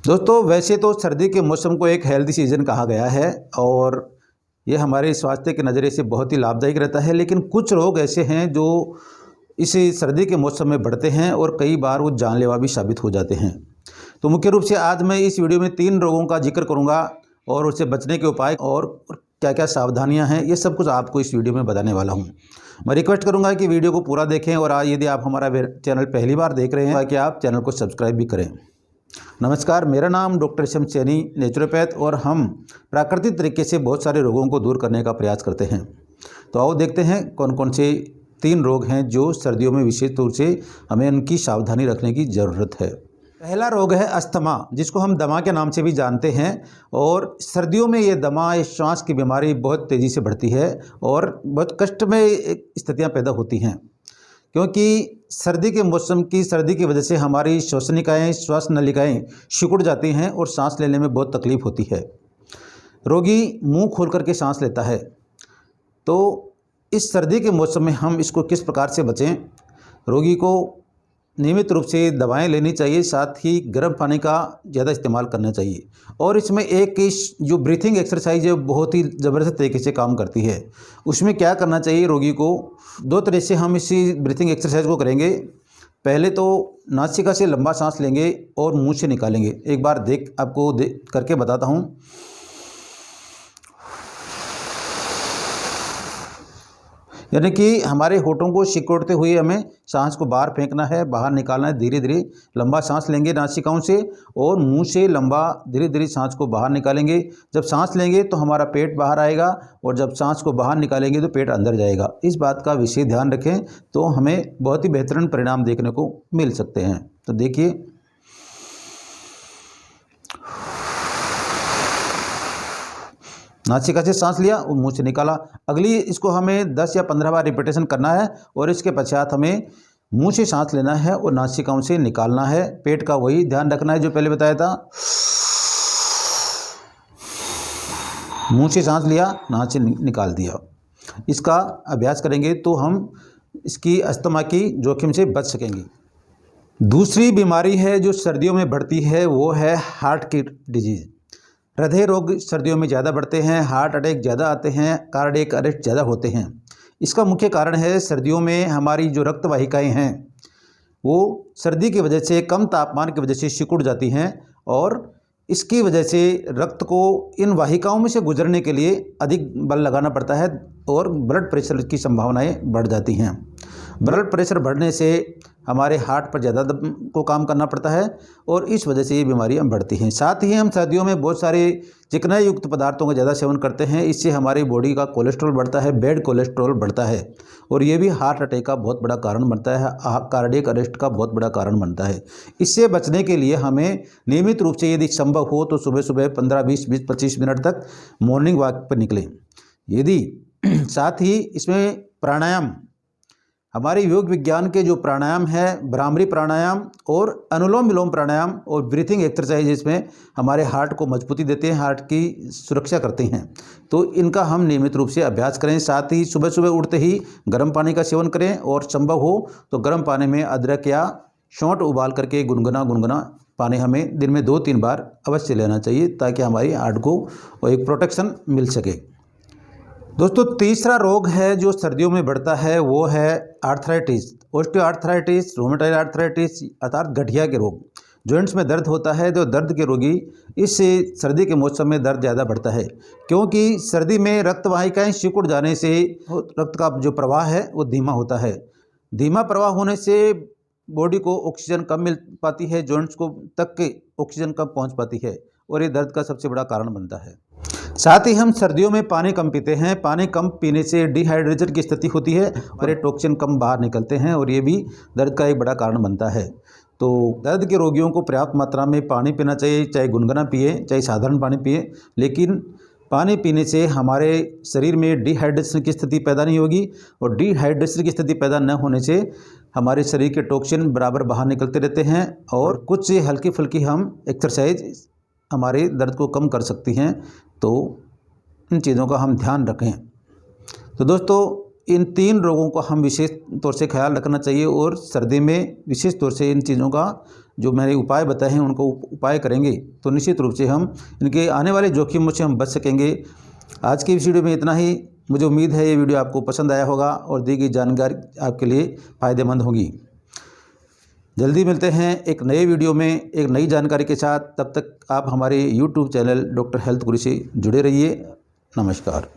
दोस्तों वैसे तो सर्दी के मौसम को एक हेल्दी सीजन कहा गया है और ये हमारे स्वास्थ्य के नज़रिए से बहुत ही लाभदायक रहता है, लेकिन कुछ रोग ऐसे हैं जो इसी सर्दी के मौसम में बढ़ते हैं और कई बार वो जानलेवा भी साबित हो जाते हैं। तो मुख्य रूप से आज मैं इस वीडियो में 3 रोगों का जिक्र करूंगा और उससे बचने के उपाय और क्या क्या सावधानियां हैं, ये सब कुछ आपको इस वीडियो में बताने वाला हूं। मैं रिक्वेस्ट करूंगा कि वीडियो को पूरा देखें और आज यदि आप हमारा चैनल पहली बार देख रहे हैं कि आप चैनल को सब्सक्राइब भी करें। नमस्कार, मेरा नाम doctor S M Saini, naturopath, और हम प्राकृतिक तरीके से बहुत सारे रोगों को दूर करने का प्रयास करते हैं। तो आओ देखते हैं कौन कौन से 3 रोग हैं जो सर्दियों में विशेष तौर से हमें उनकी सावधानी रखने की ज़रूरत है। पहला रोग है अस्थमा, जिसको हम दमा के नाम से भी जानते हैं। और सर्दियों में ये दमा, ये श्वास की बीमारी बहुत तेज़ी से बढ़ती है और बहुत कष्टमय स्थितियाँ पैदा होती हैं, क्योंकि सर्दी के मौसम की सर्दी की वजह से हमारी श्वसनिकाएँ, श्वास नलिकाएँ सिकुड़ जाती हैं और सांस लेने में बहुत तकलीफ़ होती है। रोगी मुंह खोल करके सांस लेता है। तो इस सर्दी के मौसम में हम इसको किस प्रकार से बचें? रोगी को नियमित रूप से दवाएं लेनी चाहिए, साथ ही गर्म पानी का ज़्यादा इस्तेमाल करना चाहिए। और इसमें एक जो ब्रीथिंग एक्सरसाइज है बहुत ही ज़बरदस्त तरीके से काम करती है। उसमें क्या करना चाहिए, रोगी को 2 तरह से हम इसी ब्रीथिंग एक्सरसाइज को करेंगे। पहले तो नासिका से लंबा सांस लेंगे और मुंह से निकालेंगे। एक बार आपको करके बताता हूँ। यानी कि हमारे होठों को सिकोड़ते हुए हमें सांस को बाहर फेंकना है, बाहर निकालना है। धीरे धीरे लंबा सांस लेंगे नासिकाओं से और मुंह से लंबा धीरे धीरे सांस को बाहर निकालेंगे। जब सांस लेंगे तो हमारा पेट बाहर आएगा और जब सांस को बाहर निकालेंगे तो पेट अंदर जाएगा। इस बात का विशेष ध्यान रखें तो हमें बहुत ही बेहतरीन परिणाम देखने को मिल सकते हैं। तो देखिए, नासिका से सांस लिया और मुंह से निकाला। अगली इसको हमें 10 या 15 बार रिपीटेशन करना है और इसके पश्चात हमें मुंह से सांस लेना है और नासिकाओं से निकालना है। पेट का वही ध्यान रखना है जो पहले बताया था। मुंह से सांस लिया, नाक से निकाल दिया। इसका अभ्यास करेंगे तो हम इसकी अस्थमा की जोखिम से बच सकेंगे। दूसरी बीमारी है जो सर्दियों में बढ़ती है, वो है हार्ट की डिजीज़। हृदय रोग सर्दियों में ज़्यादा बढ़ते हैं, हार्ट अटैक ज़्यादा आते हैं, कार्डियक अरेस्ट ज़्यादा होते हैं। इसका मुख्य कारण है सर्दियों में हमारी जो रक्त वाहिकाएँ हैं वो सर्दी की वजह से, कम तापमान की वजह से सिकुड़ जाती हैं और इसकी वजह से रक्त को इन वाहिकाओं में से गुजरने के लिए अधिक बल लगाना पड़ता है और ब्लड प्रेशर की संभावनाएं बढ़ जाती हैं। ब्लड प्रेशर बढ़ने से हमारे हार्ट पर ज़्यादा को काम करना पड़ता है और इस वजह से ये बीमारियां बढ़ती हैं। साथ ही हम सर्दियों में बहुत सारे चिकनाई युक्त पदार्थों का ज़्यादा सेवन करते हैं। इससे हमारी बॉडी का कोलेस्ट्रॉल बढ़ता है, बैड कोलेस्ट्रॉल बढ़ता है और ये भी हार्ट अटैक का बहुत बड़ा कारण बनता है, कार्डियक अरेस्ट का बहुत बड़ा कारण बनता है। इससे बचने के लिए हमें नियमित रूप से यदि संभव हो तो सुबह सुबह 15-20-25 मिनट तक मॉर्निंग वॉक पर निकलें। यदि साथ ही इसमें प्राणायाम, हमारे योग विज्ञान के जो प्राणायाम है, भ्रामरी प्राणायाम और अनुलोम विलोम प्राणायाम और ब्रीथिंग एक्सरसाइज, इसमें हमारे हार्ट को मजबूती देते हैं, हार्ट की सुरक्षा करते हैं। तो इनका हम नियमित रूप से अभ्यास करें। साथ ही सुबह सुबह उठते ही गर्म पानी का सेवन करें और संभव हो तो गर्म पानी में अदरक या सौंठ उबाल करके गुनगुना पानी हमें दिन में 2-3 बार अवश्य लेना चाहिए, ताकि हमारी हार्ट को एक प्रोटेक्शन मिल सके। दोस्तों तीसरा रोग है जो सर्दियों में बढ़ता है, वो है आर्थराइटिस, ऑस्टियोआर्थराइटिस, रोमेटॉइड आर्थराइटिस अर्थात गठिया के रोग। जॉइंट्स में दर्द होता है तो दर्द के रोगी इस सर्दी के मौसम में दर्द ज़्यादा बढ़ता है, क्योंकि सर्दी में रक्त वाहिकाएँ सिकुड़ जाने से रक्त का जो प्रवाह है वो धीमा होता है। धीमा प्रवाह होने से बॉडी को ऑक्सीजन कम मिल पाती है, जॉइंट्स को तक के ऑक्सीजन कम पहुँच पाती है और ये दर्द का सबसे बड़ा कारण बनता है। साथ ही हम सर्दियों में पानी कम पीते हैं। पानी कम पीने से डिहाइड्रेशन की स्थिति होती है और ये टॉक्सिन कम बाहर निकलते हैं और ये भी दर्द का एक बड़ा कारण बनता है। तो दर्द के रोगियों को पर्याप्त मात्रा में पानी पीना चाहिए, चाहे गुनगुना पिए चाहे साधारण पानी पिए, लेकिन पानी पीने से हमारे शरीर में डिहाइड्रेशन की स्थिति पैदा नहीं होगी और डिहाइड्रेशन की स्थिति पैदा न होने से हमारे शरीर के टॉक्सिन बराबर बाहर निकलते रहते हैं और कुछ हल्की फुल्की हम एक्सरसाइज हमारे दर्द को कम कर सकती हैं। तो इन चीज़ों का हम ध्यान रखें। तो दोस्तों इन 3 रोगों का हम विशेष तौर से ख्याल रखना चाहिए और सर्दी में विशेष तौर से इन चीज़ों का जो मैंने उपाय बताए हैं उनको उपाय करेंगे तो निश्चित रूप से हम इनके आने वाले जोखिमों से हम बच सकेंगे। आज की इस वीडियो में इतना ही। मुझे उम्मीद है ये वीडियो आपको पसंद आया होगा और दी गई जानकारी आपके लिए फ़ायदेमंद होगी। जल्दी मिलते हैं एक नए वीडियो में एक नई जानकारी के साथ। तब तक आप हमारे YouTube चैनल डॉक्टर हेल्थ गुरु से जुड़े रहिए। नमस्कार।